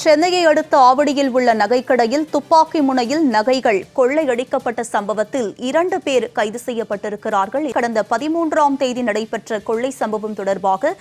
சென்னையை அடுத்த ஆவடியில் உள்ள நகைக்கடையில் துப்பாக்கி முனையில் நகைகள் கொள்ளையடிக்கப்பட்ட சம்பவத்தில் 2 பேர் கைது செய்யப்பட்டிருக்கிறார்கள். கடந்த 13ஆம் தேதி நடைபெற்ற கொள்ளை சம்பவம் தொடர்பாக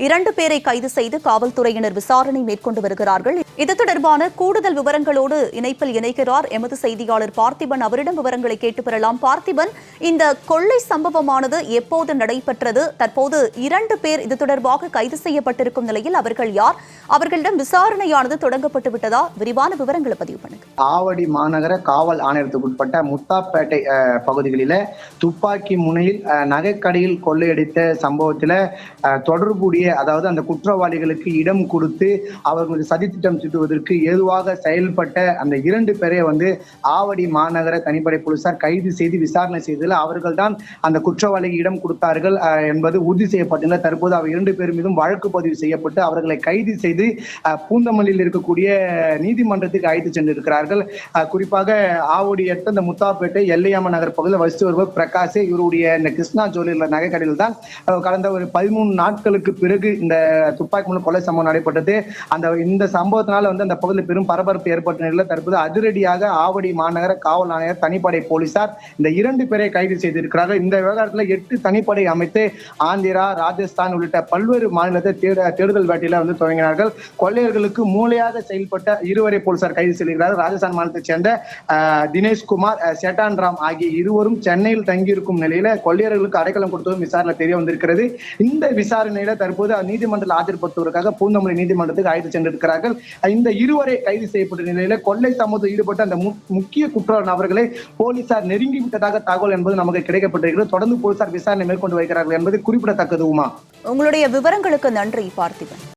2 பேரை கைது செய்து காவல்துறையினர் விசாரணை மேற்கொண்டு வருகிறார்கள். இது தொடர்பான கூடுதல் விவரங்களோடு இணைப்பில் இணைக்கிறார் எமது செய்தியாளர் பார்த்திபன். அவரிடம் விவரங்களை கேட்டு பெறலாம். பார்த்திபன், இந்த கொள்ளை சம்பவமானது எப்போது நடைபெற்றது? தற்போது 2 பேர் இது தொடர்பாக கைது செய்யப்பட்டிருக்கும் நிலையில் அவர்கள் யார்? அவர்களிடம் விசாரணையானது தொடங்கப்பட்டு விட்டதா? விரிவான விவரங்களை பதிவு பண்ணுங்க. ஆவடி மாநகர காவல் ஆணையத்துக்கு உட்பட்ட முத்தாப்பேட்டை பகுதிகளில துப்பாக்கி முனையில் நகைக்கடையில் கொள்ளையடித்த சம்பவத்துல தொடர்புடைய, அதாவது அந்த குற்றவாளிகளுக்கு இடம் கொடுத்து அவர்களுக்கு சதித்திட்டம் தீட்டுவதற்கு ஏதுவாக செயல்பட்ட அந்த 2 பேரை ஆவடி மாநகர தனிப்படை போலீசார் கைது செய்து விசாரணை செய்ததில் அவர்கள் தான் அந்த குற்றவாளிக்கு இடம் கொடுத்தார்கள் என்பது உறுதி செய்யப்பட்டுள்ள. தற்போது அவர் 2 பேர் மீதும் வழக்கு பதிவு செய்யப்பட்டு அவர்களை கைது செய்து பூந்தமல்லியில் இருக்கக்கூடிய நீதிமன்றத்துக்கு அழைத்து சென்றிருக்கிறார்கள். குறிப்பாக ஆவடி அடுத்த இந்த முத்தாப்பேட்டை எல்லையாம நகர் பகுதியில் வசித்து வருவர் பிரகாஷ். இவருடைய இந்த கிருஷ்ணா ஜுவல்லரி நகைக்கடையில் தான் கடந்த ஒரு 13 நாட்களுக்கு பிறகு இந்த துப்பாக்கி முனை கொலை சம்பவம் நடைபெற்றது. இந்த சம்பவத்தினால அந்த பகுதியில் பெரும் பரபரப்பு ஏற்பட்ட நிலையில் தற்போது அதிரடியாக ஆவடி மாநகர காவல் ஆணையர் தனிப்படை போலீசார் இந்த 2 பேரை கைது செய்திருக்கிறார்கள். இந்த விவகாரத்தில் 8 தனிப்படை அமைத்து ஆந்திரா, ராஜஸ்தான் உள்ளிட்ட பல்வேறு மாநிலத்தை தேடுதல் வேட்டையில துவங்கினார்கள். கொள்ளையர்களுக்கு மூளையாக செயல்பட்ட 2 போலீசார் கைது செய்திருக்கிறார்கள். ராஜஸ்தான் மாநிலத்தைச் சேர்ந்த தினேஷ்குமார், சேட்டான் ராம் ஆகிய 2 சென்னையில் தங்கியிருக்கும் நிலையில கொள்ளையர்களுக்கு அடைக்கலம் கொடுத்ததும் விசாரணை தெரிய வந்திருக்கிறது. இந்த விசாரணையில தற்போது நீதிமன்றத்தில் ஆஜர்படுத்துவதற்காக பூந்தமல்லி நீதிமன்றத்துக்கு அழைத்து சென்றிருக்கிறார்கள். இந்த 2 கைது செய்யப்பட்ட நிலையில கொள்ளை சம்பவத்தில் ஈடுபட்ட அந்த முக்கிய குற்ற நபர்களை போலீசார் நெருங்கிவிட்டதாக தகவல் என்பது நமக்கு கிடைக்கப்பட்டிருக்கிறது. தொடர்ந்து போலீசார் விசாரணை மேற்கொண்டு வருகிறார்கள் என்பது குறிப்பிடத்தக்கது. உமா, உங்களுடைய விவரங்களுக்கு நன்றி பார்த்திபன்.